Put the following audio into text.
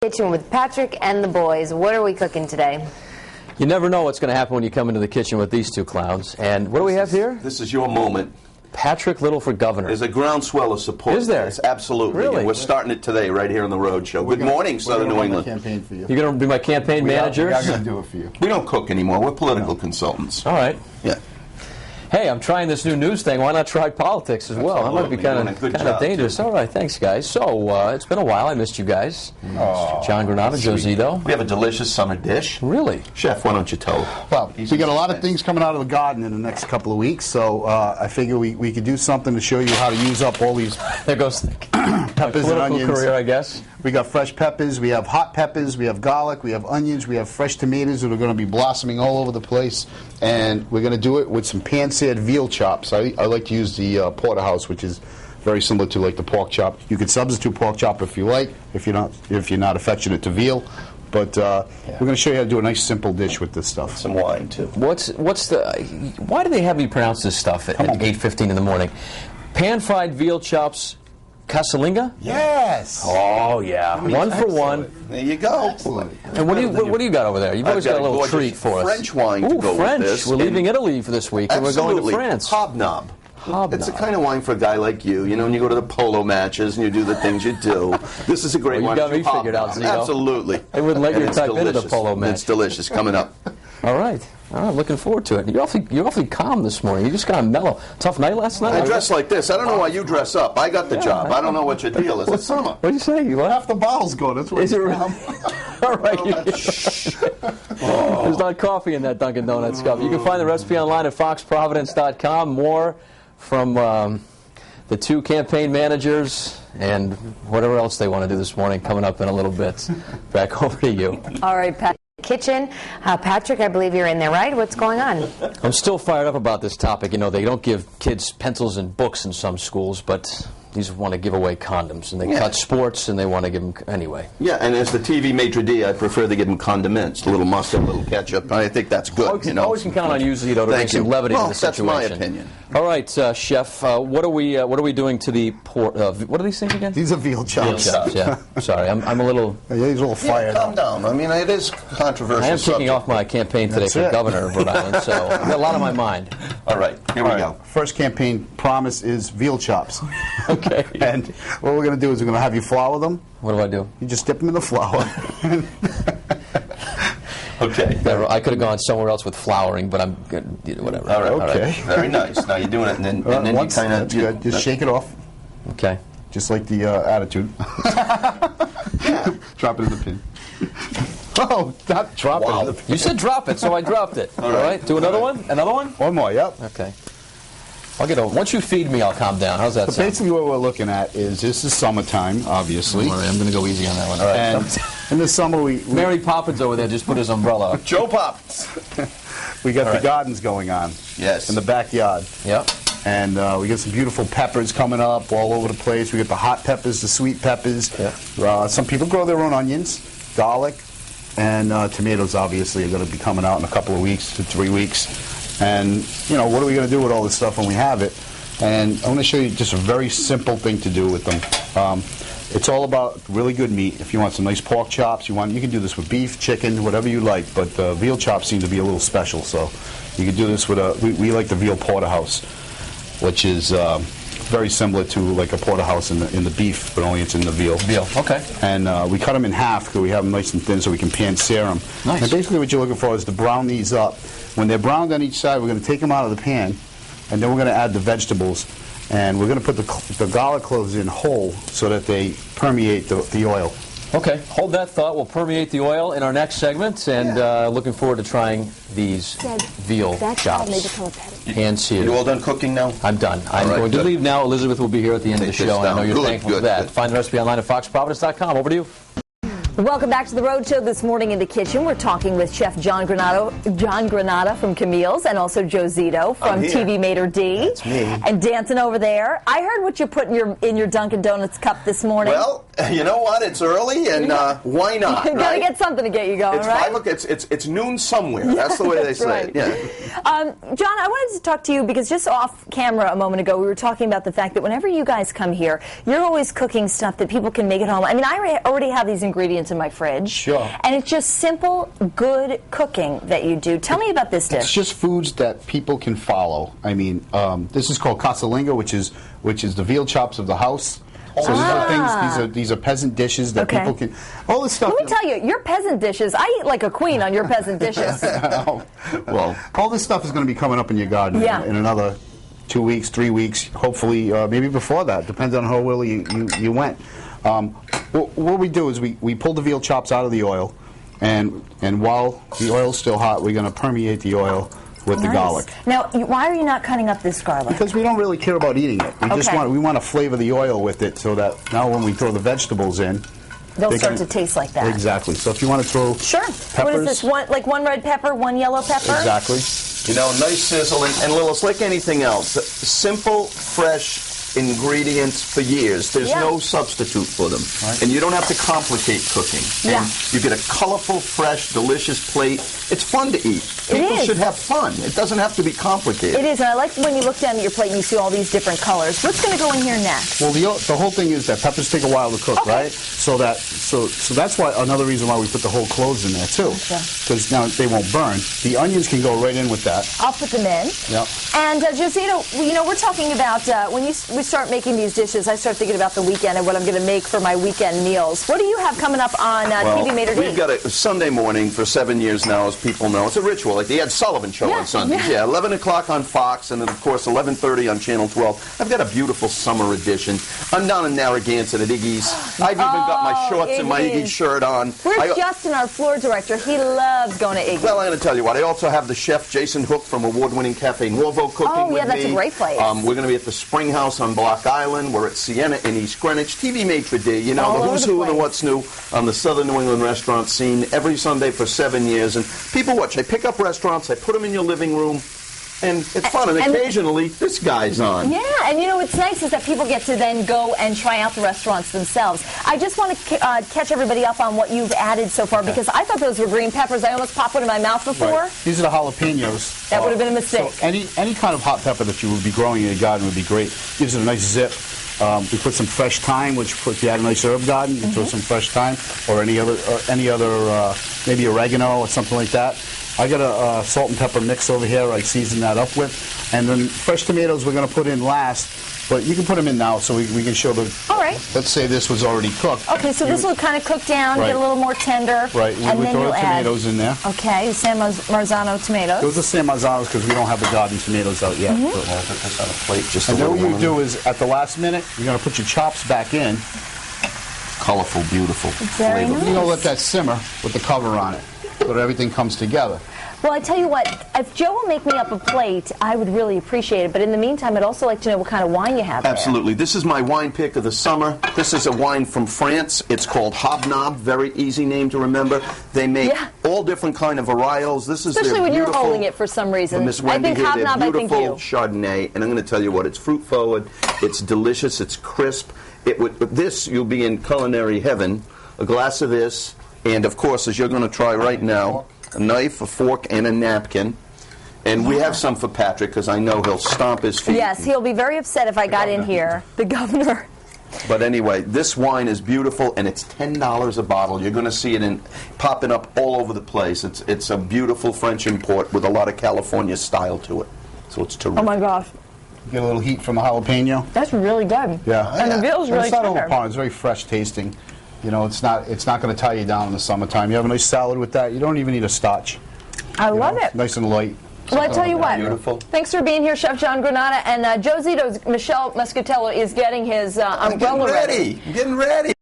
Kitchen with Patrick and the boys. What are we cooking today? You never know what's going to happen when you come into the kitchen with these two clowns. And what do we have here? This is your moment. Patrick Little for governor. There's a groundswell of support. Is there? Yes, absolutely. Really? And we're starting it today right here on the Road Show. Good morning, Southern New England. Campaign for you. You're going to be my campaign manager? We are going to do it for you. We don't cook anymore. We're political consultants. All right. Yeah. Hey, I'm trying this new news thing. Why not try politics as well? That might be kind of dangerous. Too. All right, thanks, guys. So, it's been a while. I missed you guys. Oh, John Granata, Josito. We have a delicious summer dish. Really? Chef, why don't you tell them? Well, we got a lot of things coming out of the garden in the next couple of weeks, so I figure we could do something to show you how to use up all these There goes peppers and onions. Career, I guess. We got fresh peppers, we have hot peppers, we have garlic, we have onions, we have fresh tomatoes that are going to be blossoming all over the place, and we're going to do it with some pan-seared veal chops. I like to use the porterhouse, which is very similar to like the pork chop. You could substitute pork chop if you like, if you're not affectionate to veal. But we're going to show you how to do a nice simple dish with this stuff. Some wine too. Why do they have me pronounce this stuff at 8:15 in the morning? Pan-fried veal chops. Casalinga? Yes. Oh yeah, one for one. There you go. Excellent. And what do you got over there? You've always got a little treat for us. French wine to go French. with this. We're leaving Italy for this week, and we're going to France. Hobnob. Hobnob. It's the kind of wine for a guy like you. You know, when you go to the polo matches and you do the things you do. This is a great wine. You got me figured out, Zito. Absolutely. They wouldn't let you type delicious. into the polo match. It's delicious. Coming up. All right. Looking forward to it. You're awfully calm this morning. You just got mellow. Tough night last night? I dress like this. I don't know why you dress up. I got the job. I don't know what your deal is. It's summer. What did you say? You what? Half the bottle's gone. That's what Is it really? All right. There's not coffee in that Dunkin' Donuts cup. You can find the recipe online at foxprovidence.com. More from the two campaign managers and whatever else they want to do this morning coming up in a little bit. Back over to you. All right, Patrick. Kitchen. Patrick, I believe you're in there, right? What's going on? I'm still fired up about this topic. You know, they don't give kids pencils and books in some schools, but these want to give away condoms, and they cut sports, and they want to give them anyway. Yeah, and as the TV maitre d', I prefer they give them condiments, a little mustard, a little ketchup. I think that's good. Always can count on you, Zito, to bring some levity to the situation. That's my opinion. All right, Chef, what are we doing to the what are these things again? These are veal chops. Veal chops, yeah. Sorry, I'm a little... Yeah, he's a little fired Calm down. I mean, it is controversial. I am kicking off my campaign today for governor of Rhode Island, so I've got a lot on my mind. All right, here we go. First campaign promise is veal chops. Okay. And what we're going to do is we're going to have you flour them. What do I do? You just dip them in the flour. Okay. I could have gone somewhere else with flouring, but I'm good. Whatever. All right. Okay. All right. Very nice. Now you're doing it, and then you kind of... good. Just shake it off. Okay. Just like the attitude. Drop it in the pin. Oh, not drop it in the pin. You said drop it, so I dropped it. All right. Do another one? Another one? One more, yep. Okay. I'll get over. Once you feed me, I'll calm down. How's that sound? Basically what we're looking at is this is summertime, obviously. Don't worry, I'm going to go easy on that one. All right. And in the summer we Mary Poppins over there just put his umbrella up. Joe Pops. we got the gardens going on. Yes. In the backyard. Yep. And we got some beautiful peppers coming up all over the place. We got the hot peppers, the sweet peppers. Yeah. Some people grow their own onions, garlic, and tomatoes obviously are going to be coming out in a couple of weeks to 3 weeks. And, you know, what are we going to do with all this stuff when we have it? And I'm going to show you just a very simple thing to do with them. It's all about really good meat. If you want some nice pork chops, you can do this with beef, chicken, whatever you like. But veal chops seem to be a little special, so you could do this with we like the veal porterhouse, which is very similar to like a porterhouse in the beef, but only it's in the veal. Veal, okay. And we cut them in half because we have them nice and thin so we can pan-sear them. Nice. And basically what you're looking for is to brown these up. When they're browned on each side, we're going to take them out of the pan, and then we're going to add the vegetables. And we're going to put the garlic cloves in whole so that they permeate the oil. Okay, hold that thought. We'll permeate the oil in our next segment, and looking forward to trying these veal chops. Hand-seared. You all done cooking now? I'm done. I'm going to leave now. Elizabeth will be here at the end of the show, and I know you're thankful for that. Find the recipe online at foxprovidence.com. Over to you. Welcome back to the Road Show. This morning in the kitchen, we're talking with Chef John Granata from Camille's, and also Josito from TV Maitre D. That's me. And dancing over there. I heard what you put in your Dunkin' Donuts cup this morning. Well, You know what? It's early, and why not? You gotta get something to get you going, It's right? it's noon somewhere. That's the way they say right. it. Yeah. John, I wanted to talk to you because just off camera a moment ago, we were talking about the fact that whenever you guys come here, you're always cooking stuff that people can make at home. I mean, I already have these ingredients in my fridge. Sure. And it's just simple, good cooking that you do. Tell me about this dish. It's just foods that people can follow. I mean, this is called Casalinga, which is the veal chops of the house. So these are things. These are peasant dishes that people can. All this stuff. Let me tell you, your peasant dishes. I eat like a queen on your peasant dishes. Well, all this stuff is going to be coming up in your garden in another 2 weeks, 3 weeks, hopefully, maybe before that. Depends on how well you went. What we do is we pull the veal chops out of the oil, and while the oil's still hot, we're going to permeate the oil with the garlic. Now, why are you not cutting up this garlic? Because we don't really care about eating it. We just want to flavor the oil with it, so that now when we throw the vegetables in, they'll start to taste like that. Exactly. So if you want to throw peppers, what is this? One red pepper, one yellow pepper. Exactly. You know, nice sizzle, and Lil, it's like anything else. Simple, fresh ingredients for years. There's no substitute for them. Right. And you don't have to complicate cooking. Yeah. And you get a colorful, fresh, delicious plate. It's fun to eat. People should have fun. It doesn't have to be complicated. It is, and I like when you look down at your plate and you see all these different colors. What's going to go in here next? Well, the whole thing is that peppers take a while to cook, right? So that's why another reason why we put the whole cloves in there too, because now they won't burn. The onions can go right in with that. I'll put them in. Yep. And Josito, you know, we're talking about when we start making these dishes. I start thinking about the weekend and what I'm going to make for my weekend meals. What do you have coming up on TV Made or We've got a Sunday morning for 7 years now, as people know. It's a ritual, like the Ed Sullivan Show on Sundays. Yeah, 11 o'clock on Fox, and then, of course, 11:30 on Channel 12. I've got a beautiful summer edition. I'm down in Narragansett at Iggy's. I've even got my shorts and my Iggy shirt on. Where's Justin, our floor director? He loves going to Iggy's. Well, I'm going to tell you what. I also have the chef, Jason Hook, from award-winning Cafe Nuovo cooking with me. That's a great place. We're going to be at the Spring House on Block Island. We're at Sienna in East Greenwich. TV Made for D. You know, the who's who and the what's new on the Southern New England restaurant scene every Sunday for 7 years. And people watch. I pick up restaurants. I put them in your living room. And it's fun, and occasionally this guy's on. Yeah, and you know what's nice is that people get to then go and try out the restaurants themselves. I just want to catch everybody up on what you've added so far, because I thought those were green peppers. I almost popped one in my mouth before. Right. These are the jalapenos. That would have been a mistake. So any kind of hot pepper that you would be growing in your garden would be great. Gives it a nice zip. We put some fresh thyme, which if you had a nice herb garden, you throw some fresh thyme, or any other maybe oregano or something like that. I got a salt and pepper mix over here. I season that up with, and then fresh tomatoes we're going to put in last, but you can put them in now so we can show the. All right. Let's say this was already cooked. Okay, so this will kind of cook down, get a little more tender. Right. And we then throw you'll the tomatoes in there. Okay, the San Marzano tomatoes. Those are San Marzanos because we don't have the garden tomatoes out yet. I'll put this on a plate just a and then little what you do is at the last minute you're going to put your chops back in. Colorful, beautiful. Very nice. You're going to let that simmer with the cover on it so that everything comes together. Well, I tell you what, if Joe will make me up a plate, I would really appreciate it. But in the meantime, I'd also like to know what kind of wine you have Absolutely. This is my wine pick of the summer. This is a wine from France. It's called Hobnob. Very easy name to remember. They make all different kind of varietals. This is especially when you're beautiful, holding it for some reason. Miss Wendy I think here, Hobnob, their beautiful I think Chardonnay. And I'm going to tell you what, it's fruit forward. It's delicious. It's crisp. With this, you'll be in culinary heaven. A glass of this, and of course, as you're going to try right now, a knife, a fork, and a napkin. And we have some for Patrick, because I know he'll stomp his feet. Yes, he'll be very upset if I got in here. The governor. But anyway, this wine is beautiful, and it's $10 a bottle. You're going to see it popping up all over the place. It's a beautiful French import with a lot of California style to it. So it's terrific. Oh, my gosh. Get a little heat from the jalapeno. That's really good. Yeah. And the veal's really it's not tender. overpowering. It's very fresh tasting. You know, it's not going to tie you down in the summertime. You have a nice salad with that. You don't even need a starch. I love it. Nice and light. Well, I tell you what. Beautiful. Thanks for being here, Chef John Granata. And Joe Zito's Michelle Muscatello is getting his umbrella ready. I'm getting ready.